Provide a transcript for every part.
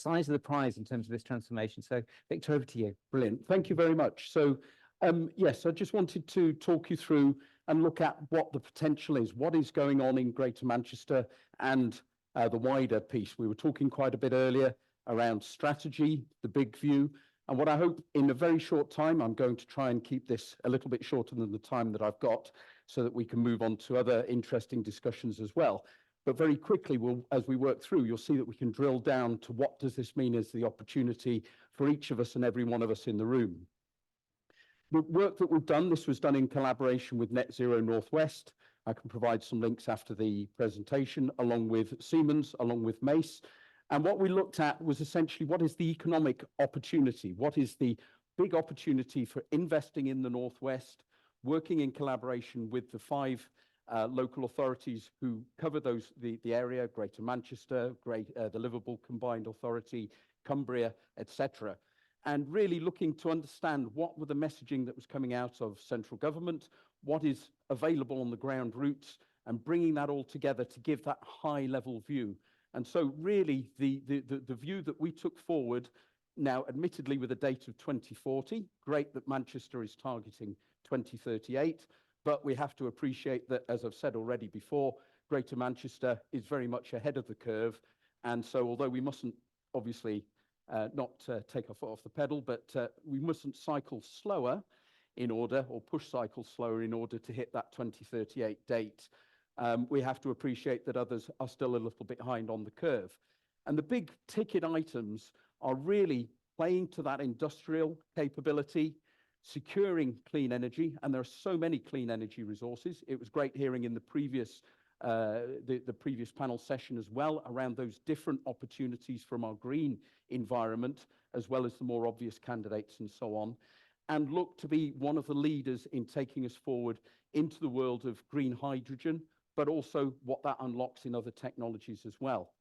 size of the prize in terms of this transformation. So, Victor, over to you. Brilliant. Thank you very much. So, yes, I just wanted to talk you through and look at what the potential is, what is going on in Greater Manchester and the wider piece. We were talking quite a bit earlier around strategy, the big view, and what I hope in a very short time, I'm going to try and keep this a little bit shorter than the time that I've got so that we can move on to other interesting discussions as well. But very quickly, as we work through, you'll see that we can drill down to what does this mean as the opportunity for each of us and every one of us in the room. The work that we've done, this was done in collaboration with Net Zero Northwest. I can provide some links after the presentation, along with Siemens, along with Mace. And what we looked at was essentially what is the economic opportunity? What is the big opportunity for investing in the Northwest, working in collaboration with the 5 local authorities who cover the area, Greater Manchester, the Liverpool Combined Authority, Cumbria, etc. And really looking to understand what were the messaging that was coming out of central government, what is available on the ground routes, and bringing that all together to give that high level view. And so really the view that we took forward, now admittedly with a date of 2040, great that Manchester is targeting 2038, but we have to appreciate that, as I've said already before, Greater Manchester is very much ahead of the curve. And so although we mustn't obviously not take our foot off the pedal, but we mustn't cycle slower in order, or push cycle slower in order to hit that 2038 date. We have to appreciate that others are still a little bit behind on the curve. And the big ticket items are really playing to that industrial capability, securing clean energy, and there are so many clean energy resources. It was great hearing in the previous panel session as well around those different opportunities from our green environment, as well as the more obvious candidates and so on, and look to be one of the leaders in taking us forward into the world of green hydrogen, but also what that unlocks in other technologies as well.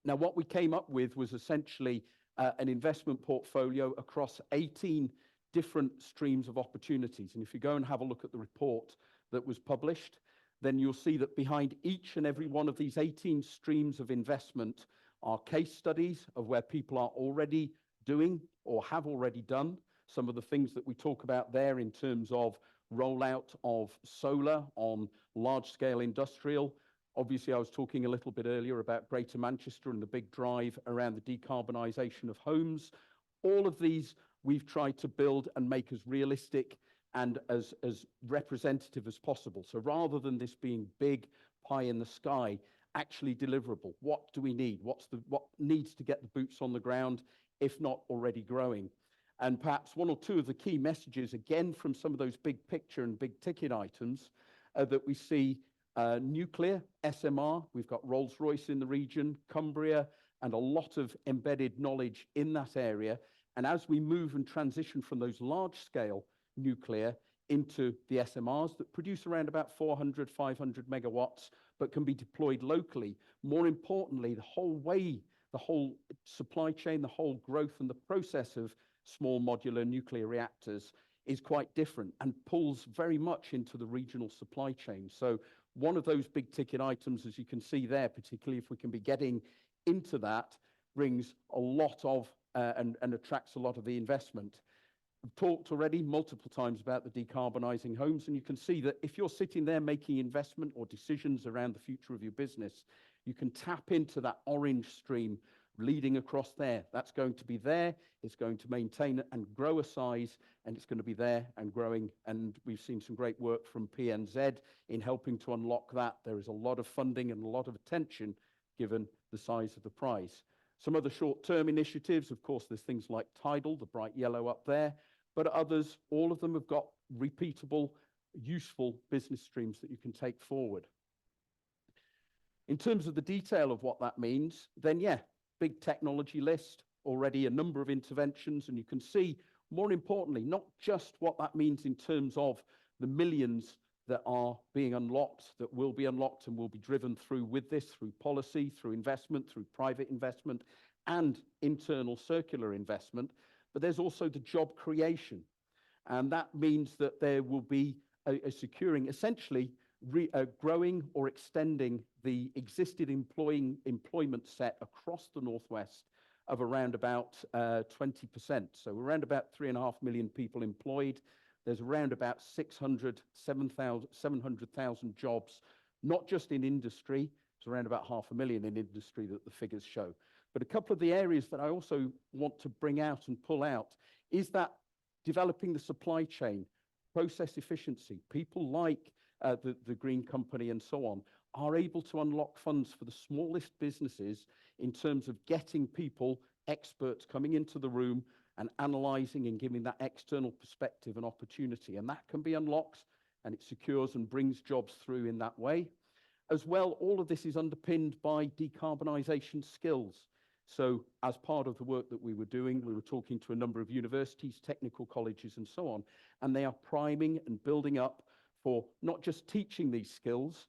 Now, what we came up with was essentially an investment portfolio across 18 different streams of opportunities. And if you go and have a look at the report that was published, then you'll see that behind each and every one of these 18 streams of investment are case studies of where people are already doing or have already done some of the things that we talk about there in terms of rollout of solar on large-scale industrial. Obviously, I was talking a little bit earlier about Greater Manchester and the big drive around the decarbonisation of homes. All of these we've tried to build and make as realistic and as representative as possible. So rather than this being big pie in the sky, actually deliverable. What do we need? What needs to get the boots on the ground, if not already growing? And perhaps one or two of the key messages, again, from some of those big picture and big ticket items that we see nuclear, SMR, we've got Rolls-Royce in the region, Cumbria, and a lot of embedded knowledge in that area. And as we move and transition from those large-scale nuclear into the SMRs that produce around about 400, 500 megawatts, but can be deployed locally, more importantly, the whole supply chain, the whole growth and the process of small modular nuclear reactors is quite different and pulls very much into the regional supply chain. So one of those big ticket items, as you can see there, particularly if we can be getting into that, brings a lot of and attracts a lot of the investment. I've talked already multiple times about the decarbonising homes, and you can see that if you're sitting there making investment or decisions around the future of your business, you can tap into that orange stream leading across there. That's going to be there, it's going to maintain and grow a size, and it's going to be there and growing. And we've seen some great work from PNZ in helping to unlock that. There is a lot of funding and a lot of attention given the size of the prize. Some other short-term initiatives, of course, there's things like Tidal, the bright yellow up there, but others, all of them have got repeatable, useful business streams that you can take forward. In terms of the detail of what that means, then yeah, big technology list, already a number of interventions, and you can see, more importantly, not just what that means in terms of the millions that are being unlocked, that will be unlocked and will be driven through with this, through policy, through investment, through private investment, and internal circular investment, but there's also the job creation. And that means that there will be a securing, essentially, growing or extending the existing employment set across the Northwest of around about 20%. So around about 3.5 million people employed. There's around about 700,000 jobs, not just in industry. It's around about 500,000 in industry that the figures show. But a couple of the areas that I also want to bring out and pull out is that developing the supply chain, process efficiency. People like the Green Company and so on are able to unlock funds for the smallest businesses in terms of getting people, experts coming into the room and analysing and giving that external perspective and opportunity. And that can be unlocked, and it secures and brings jobs through in that way. As well, all of this is underpinned by decarbonisation skills. So as part of the work that we were doing, we were talking to a number of universities, technical colleges and so on, and they are priming and building up for not just teaching these skills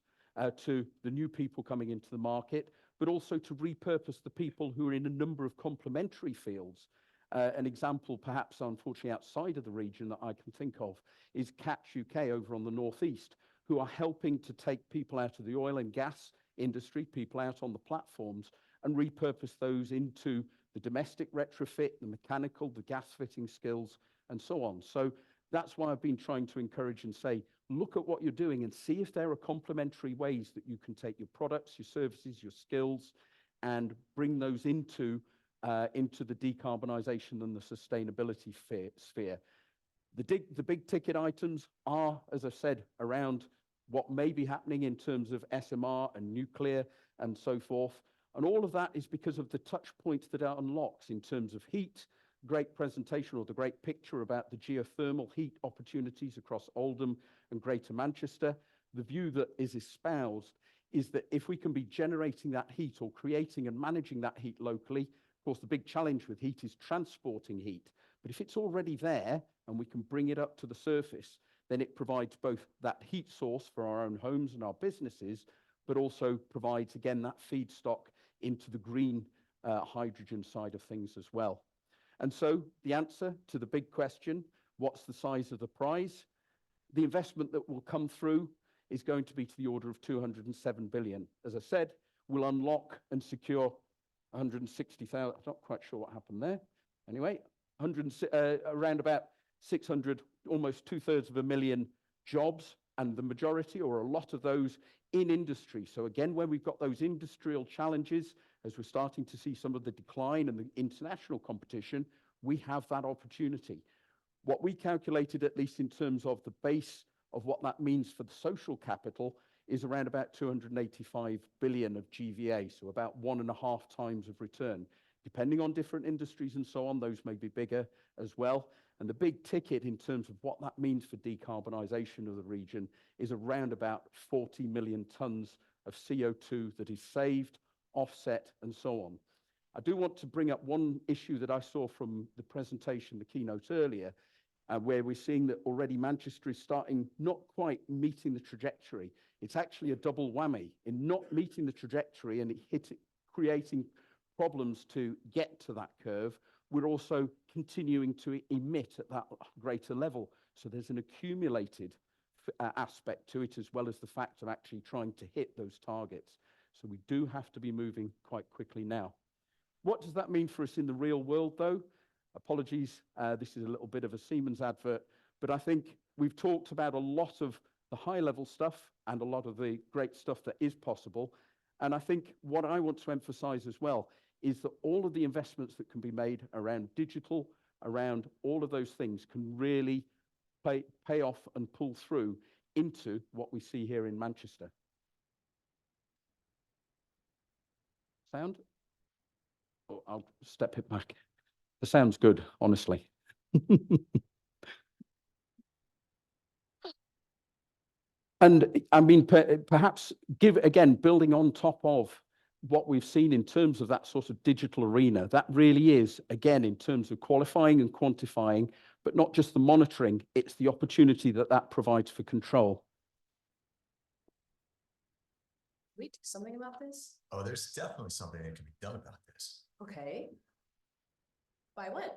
to the new people coming into the market, but also to repurpose the people who are in a number of complementary fields. An example, perhaps unfortunately outside of the region that I can think of, is Catch UK over on the northeast, who are helping to take people out of the oil and gas industry, people out on the platforms, and repurpose those into the domestic retrofit, the mechanical, the gas fitting skills, and so on. So that's why I've been trying to encourage and say, look at what you're doing and see if there are complementary ways that you can take your products, your services, your skills, and bring those into the decarbonisation and the sustainability sphere. The big ticket items are, as I said, around what may be happening in terms of SMR and nuclear and so forth. And all of that is because of the touch points that it unlocks in terms of heat, great presentation or the great picture about the geothermal heat opportunities across Oldham and Greater Manchester. The view that is espoused is that if we can be generating that heat or creating and managing that heat locally, of course, the big challenge with heat is transporting heat. But if it's already there and we can bring it up to the surface, then it provides both that heat source for our own homes and our businesses, but also provides, again, that feedstock into the green hydrogen side of things as well. And so the answer to the big question, what's the size of the prize? The investment that will come through is going to be to the order of 207 billion. As I said, we'll unlock and secure 160,000, I'm not quite sure what happened there. Anyway, around about 600, almost 2/3 jobs, and the majority or a lot of those in industry. So again, when we've got those industrial challenges, as we're starting to see some of the decline and the international competition, we have that opportunity. What we calculated, at least in terms of the base of what that means for the social capital, is around about 285 billion of GVA, so about 1.5 times of return. Depending on different industries and so on, those may be bigger as well. And the big ticket in terms of what that means for decarbonisation of the region is around about 40 million tonnes of CO2 that is saved, offset, and so on. I do want to bring up one issue that I saw from the presentation, the keynote earlier, where we're seeing that already Manchester is starting not quite meeting the trajectory. It's actually a double whammy in not meeting the trajectory and creating problems to get to that curve. We're also continuing to emit at that greater level. So there's an accumulated aspect to it, as well as the fact of actually trying to hit those targets. So we do have to be moving quite quickly now. What does that mean for us in the real world, though? Apologies, this is a little bit of a Siemens advert, but I think we've talked about a lot of the high-level stuff and a lot of the great stuff that is possible. And I think what I want to emphasize as well is that all of the investments that can be made around digital, around all of those things, can really pay off and pull through into what we see here in Manchester. Sound? Oh, I'll step it back. The sound's good, honestly. And I mean, perhaps building on top of what we've seen in terms of that sort of digital arena, that really is, again, in terms of qualifying and quantifying, but not just the monitoring, it's the opportunity that that provides for control. Can we do something about this? Oh, there's definitely something that can be done about this. Okay. By when?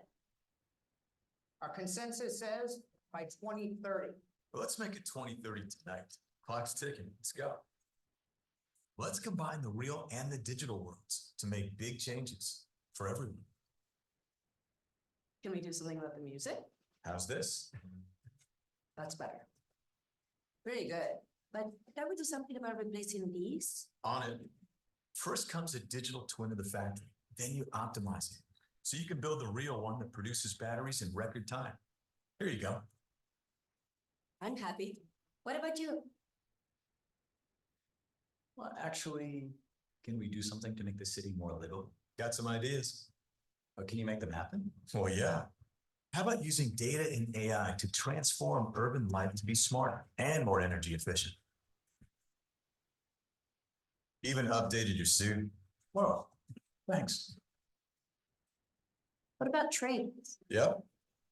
Our consensus says by 2030. Well, let's make it 2030 tonight. Clock's ticking. Let's go. Let's combine the real and the digital worlds to make big changes for everyone. Can we do something about the music? How's this? That's better. Very good. But can we do something about replacing these? On it. First comes a digital twin of the factory. Then you optimize it. So you can build the real one that produces batteries in record time. Here you go. I'm happy. What about you? Well, actually, can we do something to make the city more livable? Got some ideas? Or can you make them happen? Well, yeah. How about using data and AI to transform urban life to be smarter and more energy efficient? Even updated your suit. Whoa, thanks. What about trains? Yep.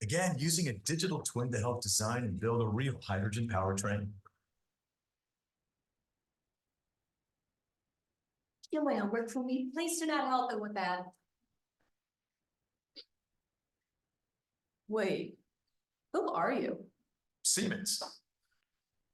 Again, using a digital twin to help design and build a real hydrogen powertrain. Steal my homework from me. Please do not help them with that. Wait, who are you? Siemens.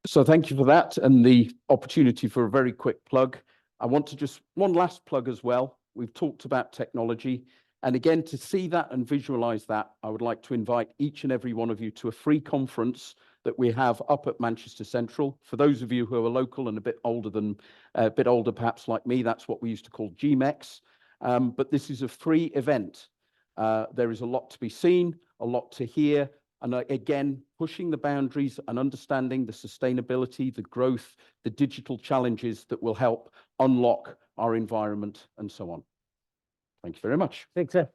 So thank you for that and the opportunity for a very quick plug. I want to just one last plug as well. We've talked about technology. And again, to see that and visualize that, I would like to invite each and every one of you to a free conference that we have up at Manchester Central. For those of you who are local and a bit older perhaps like me, that's what we used to call GMEX. But this is a free event. There is a lot to be seen, a lot to hear, and again, pushing the boundaries and understanding the sustainability, the growth, the digital challenges that will help unlock our environment and so on. Thank you very much. Victor,